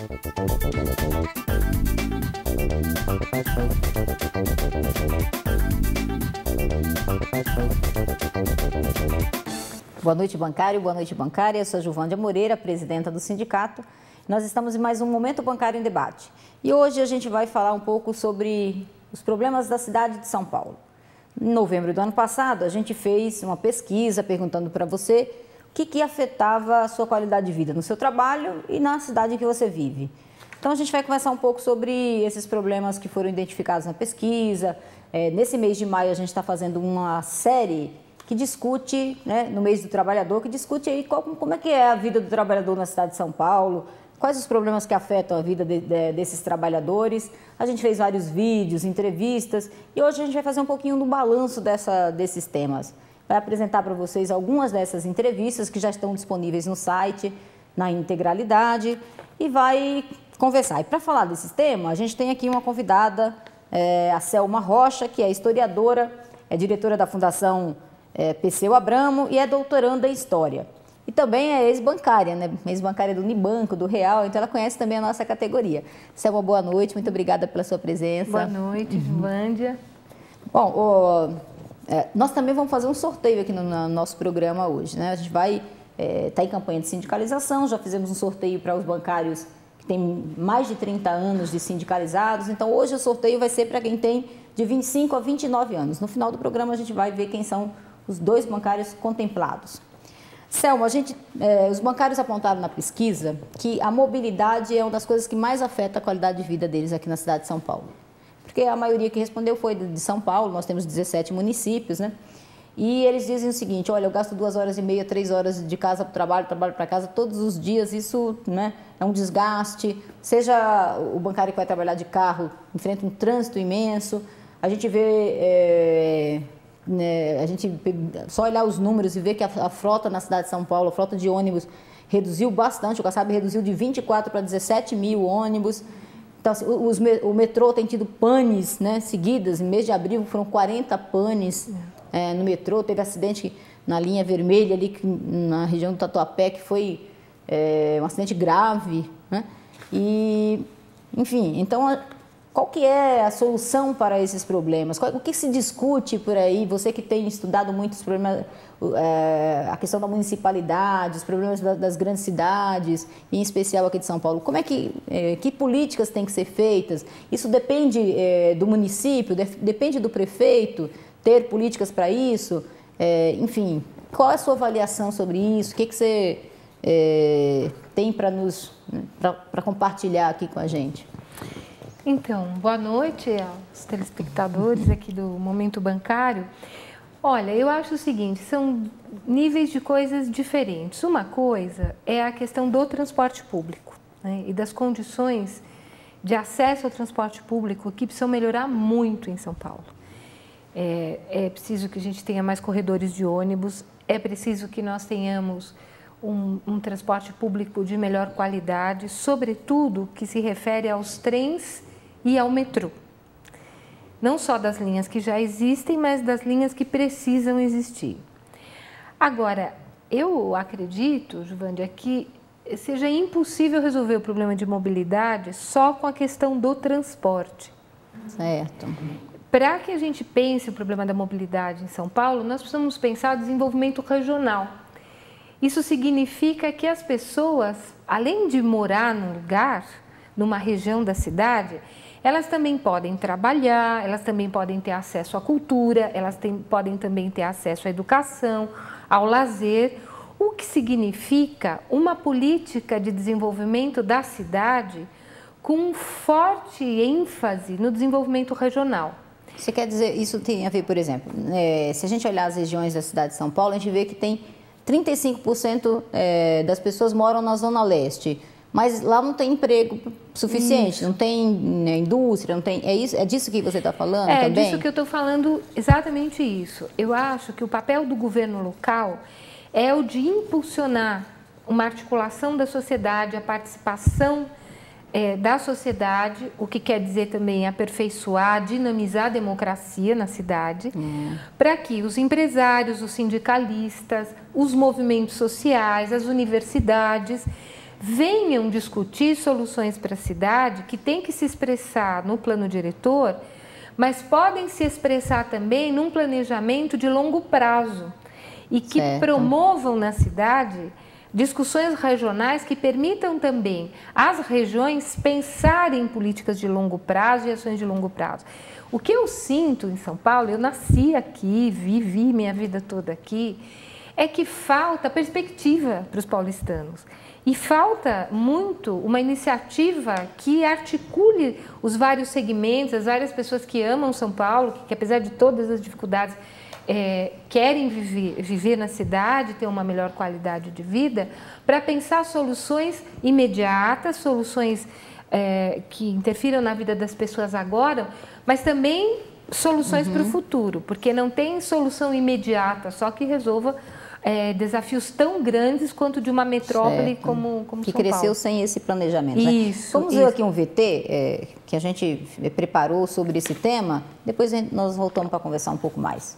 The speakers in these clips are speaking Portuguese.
Boa noite, bancário. Boa noite, bancária. Eu sou Juvândia Moreira, presidenta do sindicato. Nós estamos em mais um Momento Bancário em Debate. E hoje a gente vai falar um pouco sobre os problemas da cidade de São Paulo. Em novembro do ano passado, a gente fez uma pesquisa perguntando para você o que afetava a sua qualidade de vida no seu trabalho e na cidade em que você vive. Então, a gente vai conversar um pouco sobre esses problemas que foram identificados na pesquisa. Nesse mês de maio, a gente está fazendo uma série que discute, né, no mês do trabalhador, que discute aí como é que é a vida do trabalhador na cidade de São Paulo, quais os problemas que afetam a vida desses trabalhadores. A gente fez vários vídeos, entrevistas, e hoje a gente vai fazer um pouquinho do balanço desses temas. Vai apresentar para vocês algumas dessas entrevistas que já estão disponíveis no site, na integralidade, e vai conversar. E para falar desses temas, a gente tem aqui uma convidada, a Selma Rocha, que é historiadora, é diretora da Fundação Perseu Abramo e é doutoranda em História. E também é ex-bancária, né? Ex-bancária do Unibanco, do Real, então ela conhece também a nossa categoria. Selma, boa noite, muito obrigada pela sua presença. Boa noite, Juvândia. Bom, nós também vamos fazer um sorteio aqui no nosso programa hoje, né? A gente vai estar em campanha de sindicalização, já fizemos um sorteio para os bancários que têm mais de 30 anos de sindicalizados, então hoje o sorteio vai ser para quem tem de 25 a 29 anos. No final do programa a gente vai ver quem são os 2 bancários contemplados. Selma, os bancários apontaram na pesquisa que a mobilidade é uma das coisas que mais afeta a qualidade de vida deles aqui na cidade de São Paulo. Porque a maioria que respondeu foi de São Paulo, nós temos 17 municípios, né? E eles dizem o seguinte: olha, eu gasto 2h30, 3 horas de casa para o trabalho para casa todos os dias, isso, né, é um desgaste. Seja o bancário que vai trabalhar de carro, enfrenta um trânsito imenso. A gente vê, a gente só olhar os números e ver que a frota na cidade de São Paulo, a frota de ônibus reduziu bastante, o Kassab reduziu de 24 para 17 mil ônibus. Então, assim, o metrô tem tido panes, né, seguidas. Em mês de abril foram 40 panes no metrô. Teve acidente na linha vermelha ali na região do Tatuapé, que foi um acidente grave, né? E, enfim, então qual que é a solução para esses problemas? O que se discute por aí? Você que tem estudado muito os problemas, a questão da municipalidade, os problemas das grandes cidades, em especial aqui de São Paulo, como é que políticas têm que ser feitas? Isso depende do município, depende do prefeito ter políticas para isso? Enfim, qual é a sua avaliação sobre isso? O que você tem para compartilhar aqui com a gente? Então, boa noite aos telespectadores aqui do Momento Bancário. Olha, eu acho o seguinte, são níveis de coisas diferentes. Uma coisa é a questão do transporte público, né, e das condições de acesso ao transporte público que precisam melhorar muito em São Paulo. É preciso que a gente tenha mais corredores de ônibus, é preciso que nós tenhamos um transporte público de melhor qualidade, sobretudo que se refere aos trens e ao metrô. Não só das linhas que já existem, mas das linhas que precisam existir. Agora, eu acredito, Juvândia, que seja impossível resolver o problema de mobilidade só com a questão do transporte. Certo. Para que a gente pense o problema da mobilidade em São Paulo, nós precisamos pensar o desenvolvimento regional. Isso significa que as pessoas, além de morar num lugar, numa região da cidade, elas também podem trabalhar, elas também podem ter acesso à cultura, podem também ter acesso à educação, ao lazer, o que significa uma política de desenvolvimento da cidade com forte ênfase no desenvolvimento regional. Você quer dizer, isso tem a ver, por exemplo, se a gente olhar as regiões da cidade de São Paulo, a gente vê que tem 35% das pessoas moram na Zona Leste, mas lá não tem emprego suficiente, isso. Não tem indústria, não tem. É disso que você está falando também? É disso que eu estou falando, exatamente isso. Eu acho que o papel do governo local é o de impulsionar uma articulação da sociedade, a participação da sociedade, o que quer dizer também aperfeiçoar, dinamizar a democracia na cidade, para que os empresários, os sindicalistas, os movimentos sociais, as universidades venham discutir soluções para a cidade que tem que se expressar no plano diretor, mas podem se expressar também num planejamento de longo prazo e que promovam na cidade discussões regionais que permitam também às regiões pensarem em políticas de longo prazo e ações de longo prazo. O que eu sinto em São Paulo, eu nasci aqui, vivi minha vida toda aqui, é que falta perspectiva para os paulistanos. E falta muito uma iniciativa que articule os vários segmentos, as várias pessoas que amam São Paulo, que apesar de todas as dificuldades, querem viver na cidade, ter uma melhor qualidade de vida, para pensar soluções imediatas, soluções que interfiram na vida das pessoas agora, mas também soluções para o futuro, porque não tem solução imediata, só que resolva desafios tão grandes quanto de uma metrópole como São Paulo. Que cresceu sem esse planejamento. Isso, Vamos ver aqui um VT que a gente preparou sobre esse tema, depois nós voltamos para conversar um pouco mais.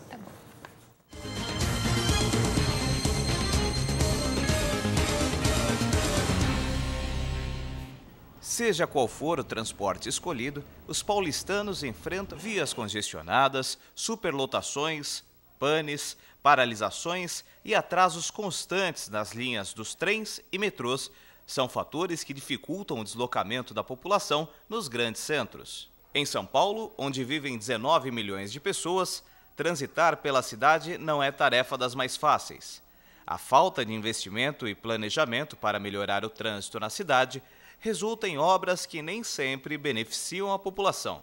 Seja qual for o transporte escolhido, os paulistanos enfrentam vias congestionadas, superlotações, panes, paralisações e atrasos constantes nas linhas dos trens e metrôs. São fatores que dificultam o deslocamento da população nos grandes centros. Em São Paulo, onde vivem 19 milhões de pessoas, transitar pela cidade não é tarefa das mais fáceis. A falta de investimento e planejamento para melhorar o trânsito na cidade resulta em obras que nem sempre beneficiam a população.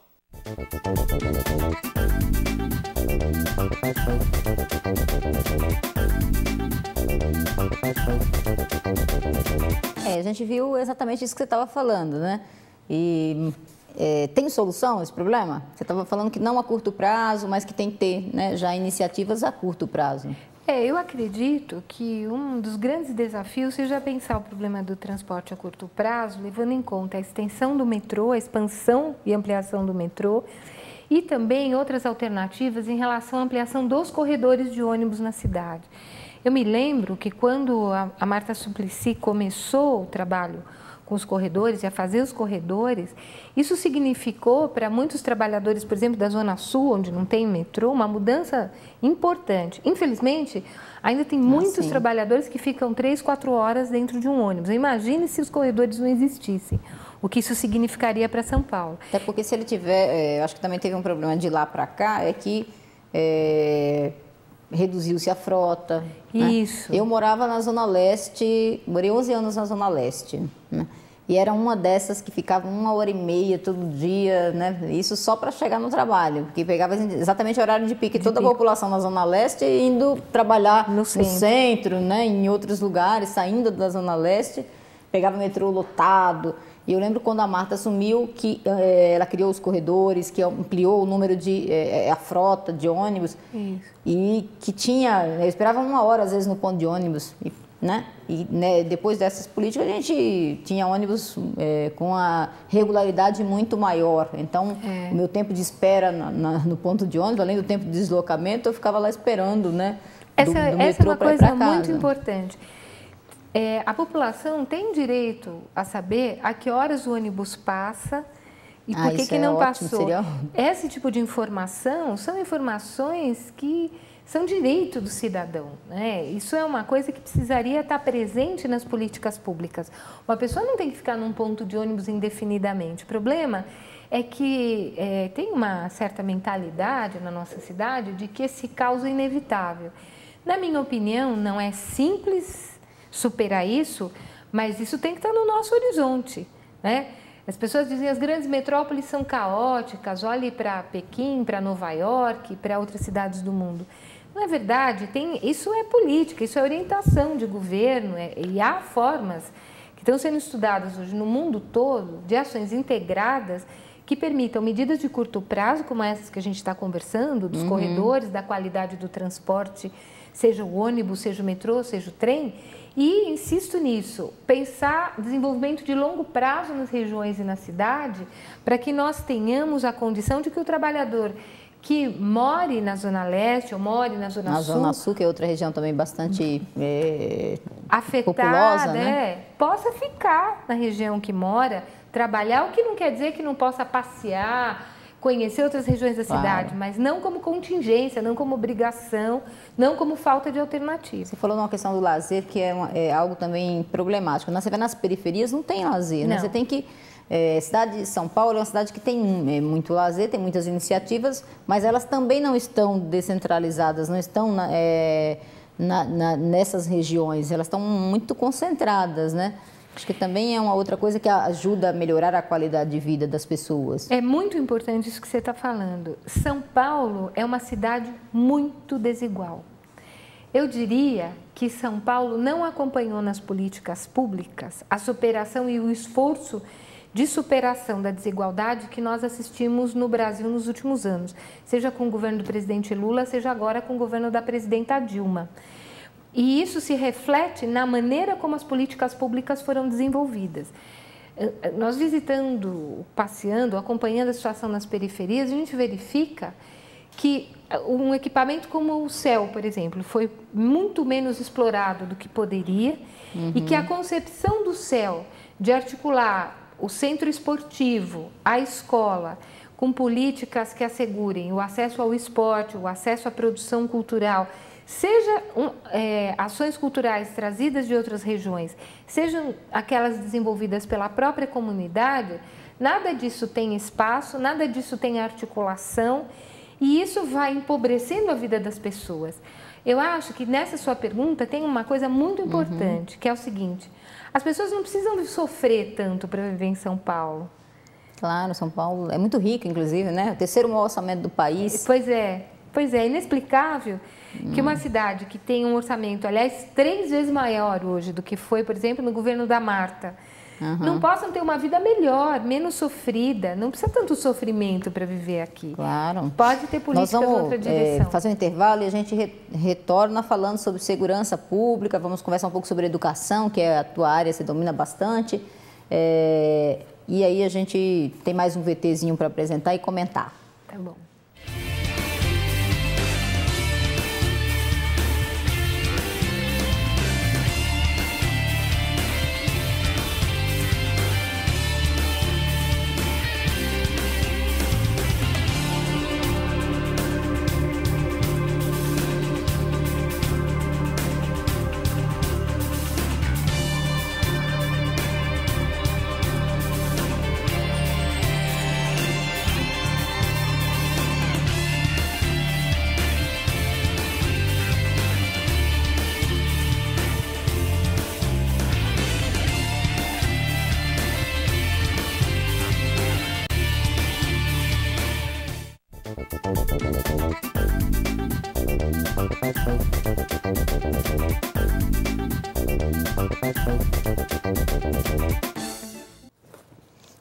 A gente viu exatamente isso que você estava falando, né? E tem solução esse problema? Você estava falando que não a curto prazo, mas que tem que ter, né, já iniciativas a curto prazo. Eu acredito que um dos grandes desafios seja pensar o problema do transporte a curto prazo, levando em conta a extensão do metrô, a expansão e ampliação do metrô, e também outras alternativas em relação à ampliação dos corredores de ônibus na cidade. Eu me lembro que quando a Marta Suplicy começou o trabalho com os corredores e a fazer os corredores, isso significou para muitos trabalhadores, por exemplo, da Zona Sul, onde não tem metrô, uma mudança importante. Infelizmente, ainda tem muitos trabalhadores que ficam 3, 4 horas dentro de um ônibus. Imagine se os corredores não existissem, o que isso significaria para São Paulo. Até porque se ele tiver, acho que também teve um problema de lá para cá, é que reduziu-se a frota. Isso. Né? Eu morava na Zona Leste, morei 11 anos na Zona Leste, né? E era uma dessas que ficava 1h30 todo dia, né? Isso só para chegar no trabalho, porque pegava exatamente o horário de pico. Toda a população na Zona Leste indo trabalhar no centro, né? Em outros lugares, saindo da Zona Leste, pegava metrô lotado. E eu lembro quando a Marta assumiu que ela criou os corredores, que ampliou o número a frota de ônibus. Isso. E que eu esperava 1 hora às vezes no ponto de ônibus, né? E né, depois dessas políticas a gente tinha ônibus com a regularidade muito maior. Então o meu tempo de espera no ponto de ônibus, além do tempo de deslocamento, eu ficava lá esperando, né? Essa é uma coisa muito importante. A população tem direito a saber a que horas o ônibus passa e por que não passou. Esse tipo de informação são informações que são direito do cidadão, né? Isso é uma coisa que precisaria estar presente nas políticas públicas. Uma pessoa não tem que ficar num ponto de ônibus indefinidamente. O problema é que tem uma certa mentalidade na nossa cidade de que esse caos é inevitável. Na minha opinião, não é simples superar isso, mas isso tem que estar no nosso horizonte, né? As pessoas dizem que as grandes metrópoles são caóticas, olhe para Pequim, para Nova York, para outras cidades do mundo. Não é verdade, isso é política, isso é orientação de governo, e há formas que estão sendo estudadas hoje no mundo todo de ações integradas que permitam medidas de curto prazo, como essas que a gente está conversando, dos corredores, da qualidade do transporte, seja o ônibus, seja o metrô, seja o trem. E, insisto nisso, pensar desenvolvimento de longo prazo nas regiões e na cidade, para que nós tenhamos a condição de que o trabalhador que more na Zona Leste ou more na Zona Sul... Na Zona Sul, que é outra região também bastante afetada, populosa, né? possa ficar na região que mora, trabalhar, o que não quer dizer que não possa passear, conhecer outras regiões da cidade, mas não como contingência, não como obrigação, não como falta de alternativa. Você falou numa questão do lazer, que é algo também problemático. Você vê nas periferias, não tem lazer, né? Você tem que... cidade de São Paulo é uma cidade que tem muito lazer, tem muitas iniciativas, mas elas também não estão descentralizadas, não estão nessas regiões, elas estão muito concentradas, né? Acho que também é uma outra coisa que ajuda a melhorar a qualidade de vida das pessoas. É muito importante isso que você está falando. São Paulo é uma cidade muito desigual. Eu diria que São Paulo não acompanhou nas políticas públicas a superação e o esforço de superação da desigualdade que nós assistimos no Brasil nos últimos anos, seja com o governo do presidente Lula, seja agora com o governo da presidenta Dilma. E isso se reflete na maneira como as políticas públicas foram desenvolvidas. Nós visitando, passeando, acompanhando a situação nas periferias, a gente verifica que um equipamento como o CEL, por exemplo, foi muito menos explorado do que poderia, e que a concepção do CEL de articular o centro esportivo, a escola, com políticas que assegurem o acesso ao esporte, o acesso à produção cultural, seja ações culturais trazidas de outras regiões, sejam aquelas desenvolvidas pela própria comunidade, nada disso tem espaço, nada disso tem articulação, e isso vai empobrecendo a vida das pessoas. Eu acho que nessa sua pergunta tem uma coisa muito importante, que é o seguinte: as pessoas não precisam sofrer tanto para viver em São Paulo. Claro, São Paulo é muito rico, inclusive, né? O terceiro maior orçamento do país. Pois é, inexplicável que uma cidade que tem um orçamento, aliás, 3 vezes maior hoje do que foi, por exemplo, no governo da Marta, não possam ter uma vida melhor, menos sofrida, não precisa tanto sofrimento para viver aqui. Claro. Pode ter políticas em outra direção. Vamos fazer um intervalo e a gente retorna falando sobre segurança pública, vamos conversar um pouco sobre educação, que é a tua área, você domina bastante. E aí a gente tem mais um VTzinho para apresentar e comentar. Tá bom.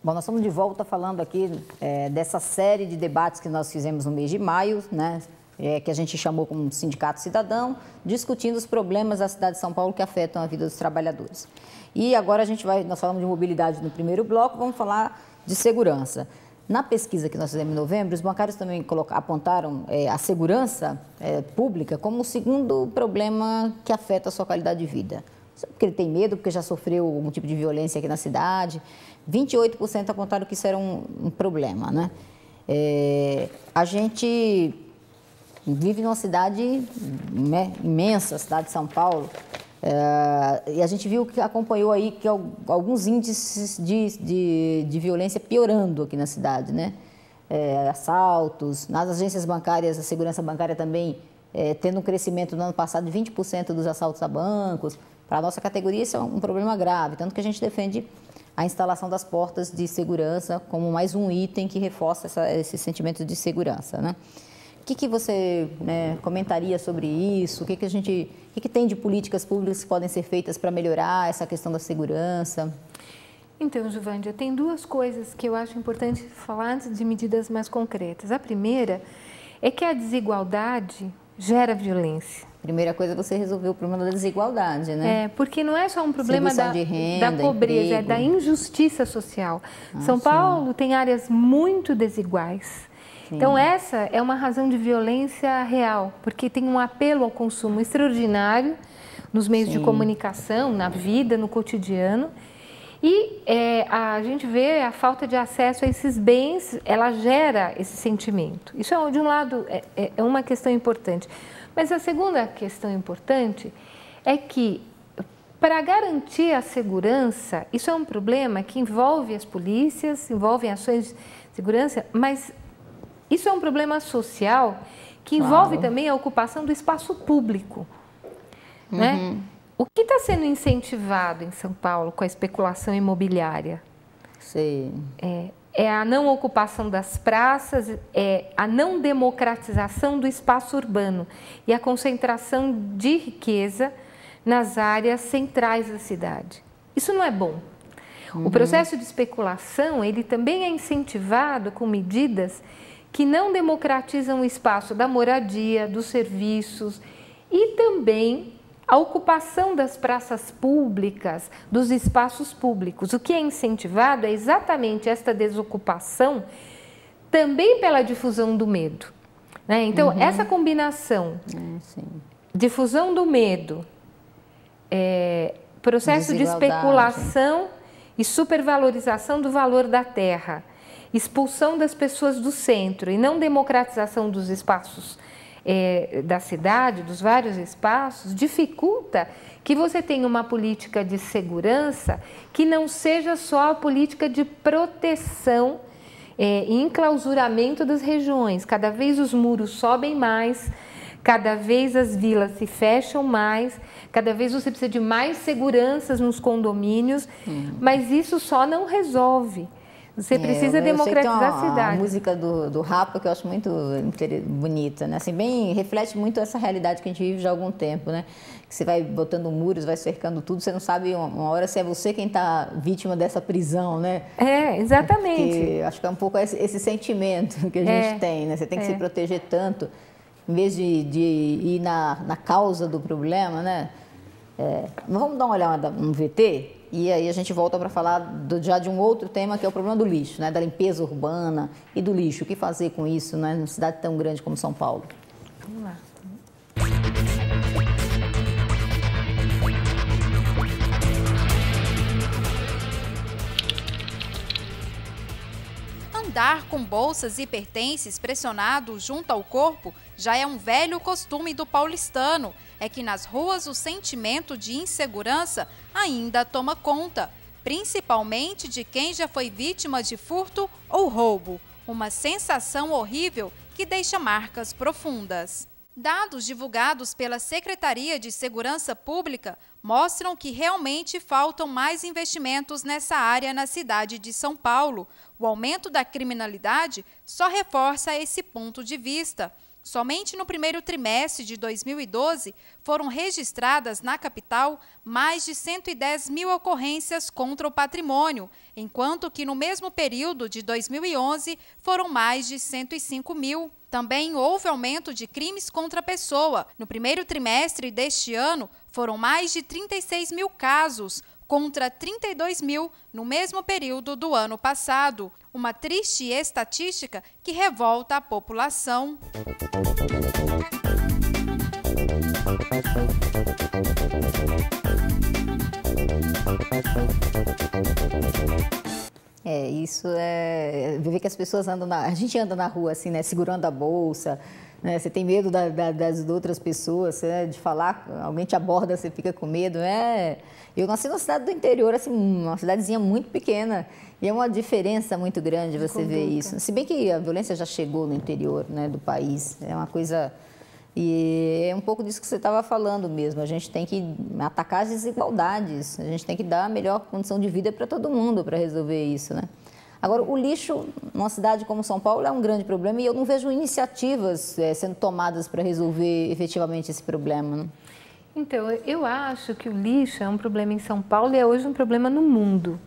Bom, nós estamos de volta falando aqui dessa série de debates que nós fizemos no mês de maio, né, que a gente chamou como Sindicato Cidadão, discutindo os problemas da cidade de São Paulo que afetam a vida dos trabalhadores. E agora nós falamos de mobilidade no primeiro bloco, vamos falar de segurança. Na pesquisa que nós fizemos em novembro, os bancários também apontaram a segurança pública como o segundo problema que afeta a sua qualidade de vida. Porque ele tem medo, porque já sofreu algum tipo de violência aqui na cidade. 28% apontaram que isso era um problema, né? A gente vive numa cidade imensa, a cidade de São Paulo, e a gente viu que acompanhou aí que alguns índices de violência piorando aqui na cidade, né? Assaltos, nas agências bancárias, a segurança bancária também tendo um crescimento no ano passado de 20% dos assaltos a bancos. Para a nossa categoria, isso é um problema grave, tanto que a gente defende a instalação das portas de segurança como mais um item que reforça esse sentimento de segurança, né? O que você comentaria sobre isso? O que tem de políticas públicas que podem ser feitas para melhorar essa questão da segurança? Então, Juvândia, tem 2 coisas que eu acho importante falar antes de medidas mais concretas. A primeira é que a desigualdade gera violência. Primeira coisa é você resolver o problema da desigualdade, né? Porque não é só um problema da pobreza, é da injustiça social. São Paulo tem áreas muito desiguais. Sim. Então, essa é uma razão de violência real, porque tem um apelo ao consumo extraordinário. nos meios de comunicação, na vida, no cotidiano. E a gente vê a falta de acesso a esses bens, ela gera esse sentimento. Isso, de um lado, é uma questão importante. Mas a segunda questão importante é que, para garantir a segurança, isso é um problema que envolve as polícias, envolve ações de segurança, mas isso é um problema social que envolve também a ocupação do espaço público, né? O que está sendo incentivado em São Paulo com a especulação imobiliária? Sim. É a não ocupação das praças, é a não democratização do espaço urbano e a concentração de riqueza nas áreas centrais da cidade. Isso não é bom. O processo de especulação, ele também é incentivado com medidas que não democratizam o espaço da moradia, dos serviços e também a ocupação das praças públicas, dos espaços públicos. O que é incentivado é exatamente esta desocupação, também pela difusão do medo, né? Então, essa combinação, difusão do medo, processo de especulação e supervalorização do valor da terra, expulsão das pessoas do centro e não democratização dos espaços da cidade, dos vários espaços, dificulta que você tenha uma política de segurança que não seja só a política de proteção e enclausuramento das regiões. Cada vez os muros sobem mais, cada vez as vilas se fecham mais, cada vez você precisa de mais seguranças nos condomínios, mas isso só não resolve. Você precisa democratizar a cidade. A música do Rapa, que eu acho muito bonita, né? Assim, bem, reflete muito essa realidade que a gente vive já há algum tempo, né? Que você vai botando muros, vai cercando tudo, você não sabe uma hora se é você quem está vítima dessa prisão, né? Exatamente. Porque acho que é um pouco esse sentimento que a gente tem, né? Você tem que se proteger tanto, em vez de ir na causa do problema, né? Vamos dar uma olhada no VT? E aí a gente volta para falar já de um outro tema, que é o problema do lixo, né? Da limpeza urbana e do lixo. O que fazer com isso, né? Numa cidade tão grande como São Paulo? Vamos lá. Andar com bolsas e pertences pressionados junto ao corpo já é um velho costume do paulistano. É que nas ruas o sentimento de insegurança ainda toma conta, principalmente de quem já foi vítima de furto ou roubo. Uma sensação horrível que deixa marcas profundas. Dados divulgados pela Secretaria de Segurança Pública mostram que realmente faltam mais investimentos nessa área na cidade de São Paulo. O aumento da criminalidade só reforça esse ponto de vista. Somente no primeiro trimestre de 2012, foram registradas na capital mais de 110 mil ocorrências contra o patrimônio, enquanto que no mesmo período de 2011 foram mais de 105 mil. Também houve aumento de crimes contra a pessoa. No primeiro trimestre deste ano, foram mais de 36 mil casos, contra 32 mil no mesmo período do ano passado. Uma triste estatística que revolta a população. Isso ver que as pessoas andam a gente anda na rua assim, né, segurando a bolsa, né, você tem medo das outras pessoas, né, de falar, alguém te aborda, você fica com medo, Eu nasci numa cidade do interior, assim, uma cidadezinha muito pequena, e é uma diferença muito grande você ver isso. Se bem que a violência já chegou no interior, né, do país, é uma coisa... E é um pouco disso que você estava falando mesmo, a gente tem que atacar as desigualdades, a gente tem que dar a melhor condição de vida para todo mundo para resolver isso, né? Agora, o lixo numa cidade como São Paulo é um grande problema e eu não vejo iniciativas sendo tomadas para resolver efetivamente esse problema, né? Então, eu acho que o lixo é um problema em São Paulo e é hoje um problema no mundo.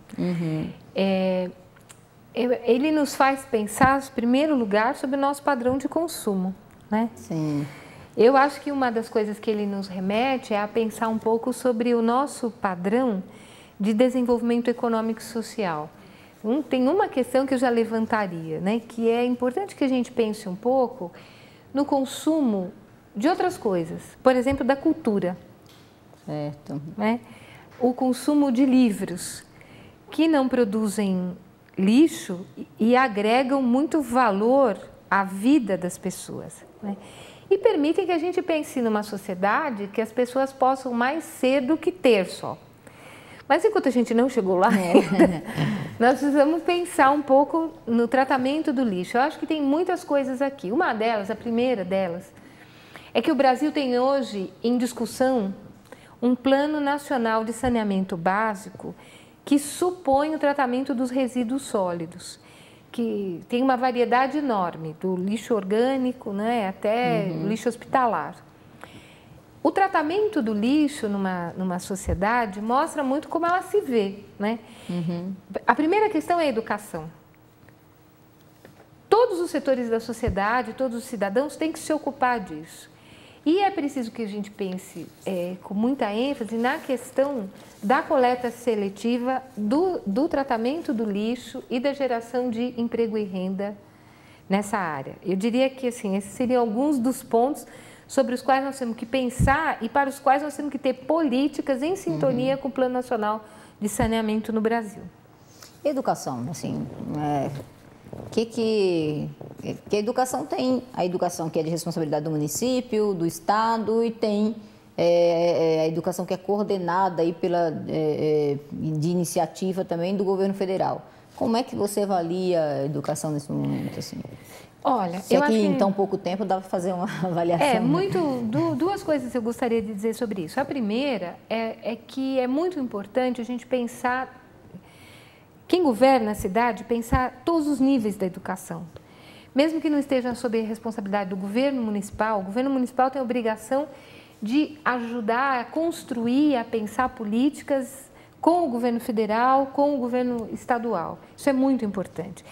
Ele nos faz pensar, em primeiro lugar, sobre o nosso padrão de consumo, né? Sim. Eu acho que uma das coisas que ele nos remete é a pensar um pouco sobre o nosso padrão de desenvolvimento econômico e social. Tem uma questão que eu já levantaria, né? Que é importante que a gente pense um pouco no consumo de outras coisas, por exemplo, da cultura. Certo. Né? O consumo de livros que não produzem lixo e agregam muito valor à vida das pessoas, né? E permitem que a gente pense numa sociedade que as pessoas possam mais ser do que ter só. Mas enquanto a gente não chegou lá, nós precisamos pensar um pouco no tratamento do lixo. Eu acho que tem muitas coisas aqui. Uma delas, a primeira delas, é que o Brasil tem hoje em discussão um Plano Nacional de Saneamento Básico que supõe o tratamento dos resíduos sólidos, que tem uma variedade enorme, do lixo orgânico, né, até lixo hospitalar. O tratamento do lixo numa sociedade mostra muito como ela se vê, né? A primeira questão é a educação. Todos os setores da sociedade, todos os cidadãos têm que se ocupar disso. E é preciso que a gente pense com muita ênfase na questão da coleta seletiva, do tratamento do lixo e da geração de emprego e renda nessa área. Eu diria que assim, esses seriam alguns dos pontos sobre os quais nós temos que pensar e para os quais nós temos que ter políticas em sintonia com o Plano Nacional de Saneamento no Brasil. Educação, assim, que a educação tem? A educação que é de responsabilidade do município, do estado, e tem a educação que é coordenada aí de iniciativa também do governo federal. Como é que você avalia a educação nesse momento? Assim? Olha, se aqui em tão pouco tempo dá para fazer uma avaliação. Duas coisas eu gostaria de dizer sobre isso. A primeira é que é muito importante a gente pensar, quem governa a cidade, pensar todos os níveis da educação. Mesmo que não esteja sob a responsabilidade do governo municipal, o governo municipal tem a obrigação de ajudar a construir, a pensar políticas com o governo federal, com o governo estadual. Isso é muito importante.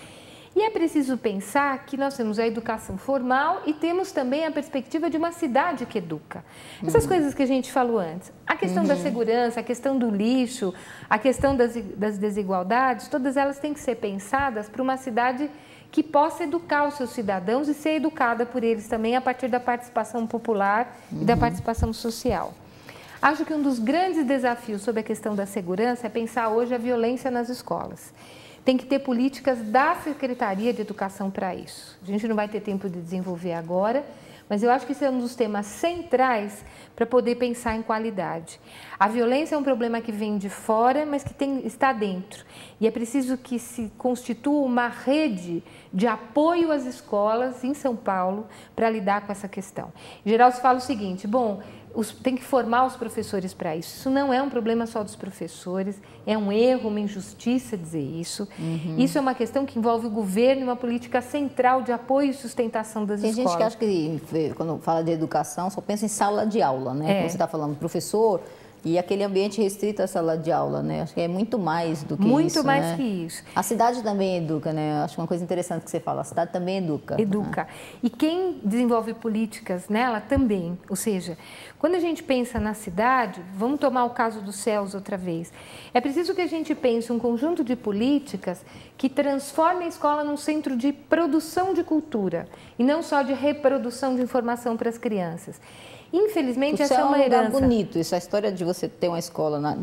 E é preciso pensar que nós temos a educação formal e temos também a perspectiva de uma cidade que educa. Essas coisas que a gente falou antes, a questão da segurança, a questão do lixo, a questão das desigualdades, todas elas têm que ser pensadas para uma cidade que possa educar os seus cidadãos e ser educada por eles também a partir da participação popular e da participação social. Acho que um dos grandes desafios sobre a questão da segurança é pensar hoje a violência nas escolas. Tem que ter políticas da Secretaria de Educação para isso. A gente não vai ter tempo de desenvolver agora, mas eu acho que isso é um dos temas centrais para poder pensar em qualidade. A violência é um problema que vem de fora, mas que está dentro. E é preciso que se constitua uma rede de apoio às escolas em São Paulo para lidar com essa questão. Em geral, se fala o seguinte, tem que formar os professores para isso. Isso não é um problema só dos professores, é um erro, uma injustiça dizer isso. Isso é uma questão que envolve o governo e uma política central de apoio e sustentação das escolas. Tem gente que acha que, quando fala de educação, só pensa em sala de aula, né? Como você está falando, professor e aquele ambiente restrito à sala de aula, né? Acho que é muito mais do que isso, Muito mais né? que isso. A cidade também educa, né? Acho que uma coisa interessante que você fala, a cidade também educa. Educa. E quem desenvolve políticas nela também. Ou seja, quando a gente pensa na cidade, vamos tomar o caso dos céus outra vez, é preciso que a gente pense um conjunto de políticas que transformem a escola num centro de produção de cultura e não só de reprodução de informação para as crianças. Infelizmente, essa é uma herança. É um lugar bonito, essa história de você ter uma escola, na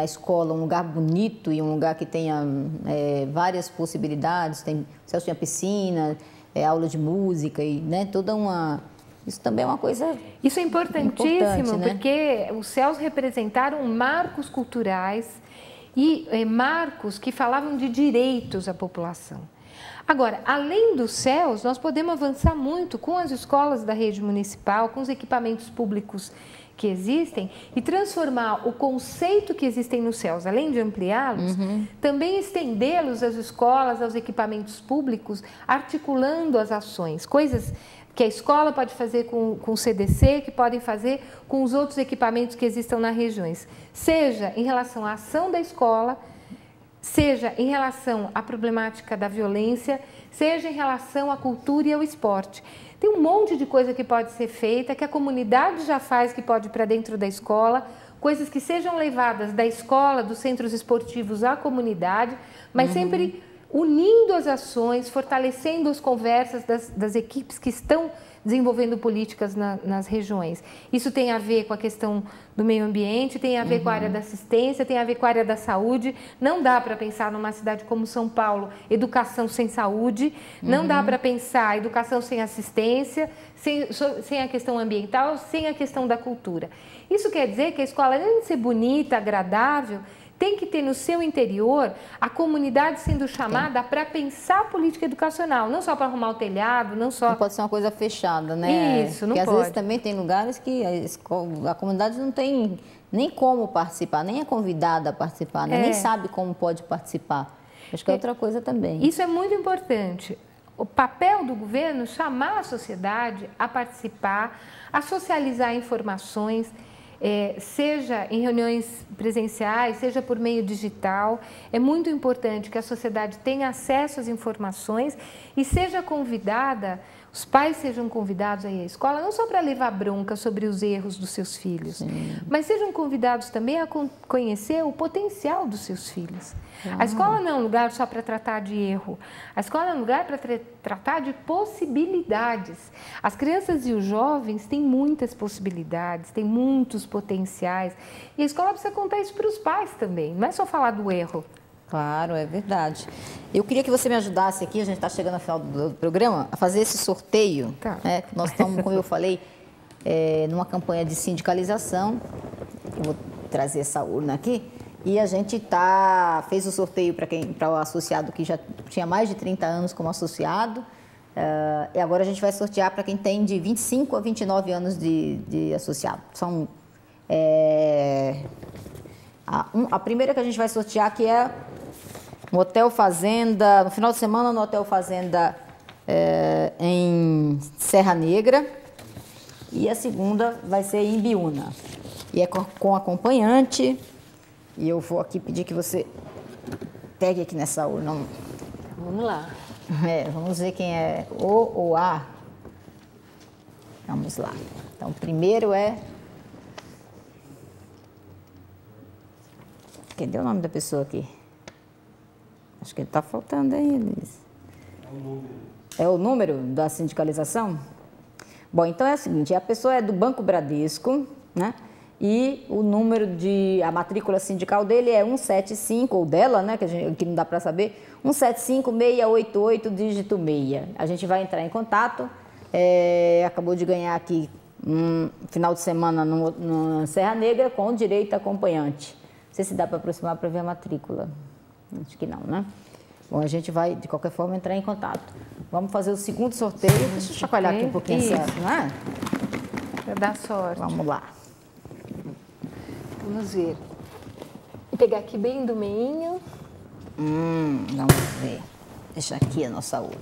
escola um lugar bonito e um lugar que tenha várias possibilidades. O Celso tinha piscina, aula de música e toda uma... Isso também é uma coisa... Isso é importantíssimo, né? Porque os céus representaram marcos culturais e marcos que falavam de direitos à população. Agora, além dos céus, nós podemos avançar muito com as escolas da rede municipal, com os equipamentos públicos que existem e transformar o conceito que existem nos céus, além de ampliá-los, também estendê-los às escolas, aos equipamentos públicos, articulando as ações, coisas que a escola pode fazer com o CDC, que podem fazer com os outros equipamentos que existam nas regiões, seja em relação à ação da escola, seja em relação à problemática da violência, seja em relação à cultura e ao esporte. Tem um monte de coisa que pode ser feita, que a comunidade já faz, que pode ir para dentro da escola, coisas que sejam levadas da escola, dos centros esportivos à comunidade, mas sempre unindo as ações, fortalecendo as conversas das equipes que estão desenvolvendo políticas nas regiões. Isso tem a ver com a questão do meio ambiente, tem a ver com a área da assistência, tem a ver com a área da saúde. Não dá para pensar numa cidade como São Paulo, educação sem saúde, não dá para pensar educação sem assistência, sem a questão ambiental, sem a questão da cultura. Isso quer dizer que a escola, além de ser bonita, agradável, tem que ter no seu interior a comunidade sendo chamada para pensar a política educacional, não só para arrumar o telhado, não só... Não pode ser uma coisa fechada, né? Isso, não pode. Porque às vezes também tem lugares que a comunidade não tem nem como participar, nem é convidada a participar, né? Nem sabe como pode participar. Acho que é outra coisa também. Isso é muito importante. O papel do governo é chamar a sociedade a participar, a socializar informações, seja em reuniões presenciais, seja por meio digital. É muito importante que a sociedade tenha acesso às informações e seja convidada, os pais sejam convidados a ir à escola, não só para levar bronca sobre os erros dos seus filhos, mas sejam convidados também a conhecer o potencial dos seus filhos. A escola não é um lugar só para tratar de erro, a escola é um lugar para tratar de possibilidades. As crianças e os jovens têm muitas possibilidades, têm muitos potenciais, e a escola precisa contar isso para os pais também, não é só falar do erro. Claro, é verdade. Eu queria que você me ajudasse aqui, a gente está chegando ao final do programa, a fazer esse sorteio. Tá. Né? Nós estamos, como eu falei, numa campanha de sindicalização. Eu vou trazer essa urna aqui. E a gente fez o sorteio para o associado que já tinha mais de 30 anos como associado. E agora a gente vai sortear para quem tem de 25 a 29 anos de associado. São... A primeira que a gente vai sortear aqui é no Hotel Fazenda, no final de semana no Hotel Fazenda em Serra Negra, e a segunda vai ser em Biúna. E é com acompanhante, e eu vou aqui pedir que você pegue aqui nessa urna. Vamos lá. Vamos ver quem é O ou A. Vamos lá. Então, o primeiro é... Cadê o nome da pessoa aqui? Acho que ele está faltando aí, Luiz. É o número. É o número da sindicalização? Bom, então é o seguinte, a pessoa é do Banco Bradesco, né? E o número a matrícula sindical dele é 175, ou dela, né? Que não dá para saber, 175688, dígito 6. A gente vai entrar em contato. Acabou de ganhar aqui um final de semana no Serra Negra com direito a acompanhante. Não sei se dá para aproximar para ver a matrícula. Acho que não, né? Bom, a gente vai, de qualquer forma, entrar em contato. Vamos fazer o segundo sorteio. Deixa eu chacoalhar aqui um pouquinho, não é? Para dar sorte. Vamos lá. Vamos ver. Vou pegar aqui bem do meinho. Vamos ver. Deixa aqui a nossa urna.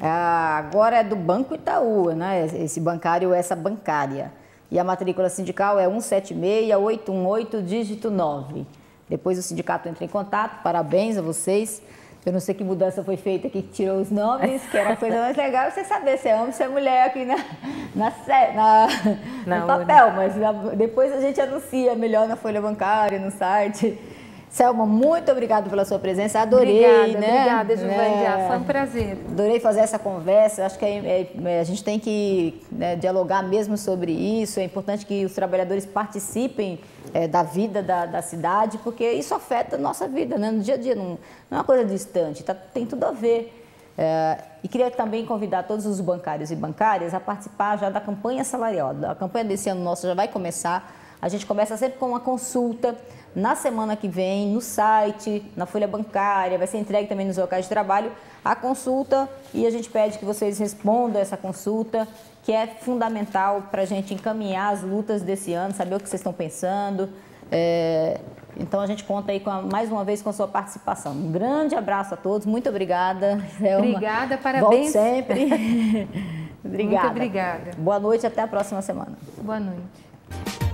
Agora é do Banco Itaú, né? Esse bancário, essa bancária. E a matrícula sindical é 176818, dígito 9. Depois o sindicato entra em contato. Parabéns a vocês. Eu não sei que mudança foi feita aqui, que tirou os nomes, que era a coisa mais legal você saber se é homem ou se é mulher aqui no papel. Mas depois a gente anuncia melhor na folha bancária, no site. Selma, muito obrigada pela sua presença, adorei. Obrigada, Giovandia, foi um prazer. Adorei fazer essa conversa, acho que a gente tem que dialogar mesmo sobre isso, é importante que os trabalhadores participem da vida da cidade, porque isso afeta a nossa vida, né? No dia a dia, não é uma coisa distante, tem tudo a ver. E queria também convidar todos os bancários e bancárias a participar já da campanha salarial. A campanha desse ano nossa já vai começar, a gente começa sempre com uma consulta. Na semana que vem, no site, na folha bancária, vai ser entregue também nos locais de trabalho a consulta e a gente pede que vocês respondam essa consulta, que é fundamental para a gente encaminhar as lutas desse ano, saber o que vocês estão pensando. Então a gente conta aí mais uma vez com a sua participação. Um grande abraço a todos, muito obrigada, Selma. Obrigada, parabéns. Volte sempre. Obrigada. Muito obrigada. Boa noite, até a próxima semana. Boa noite.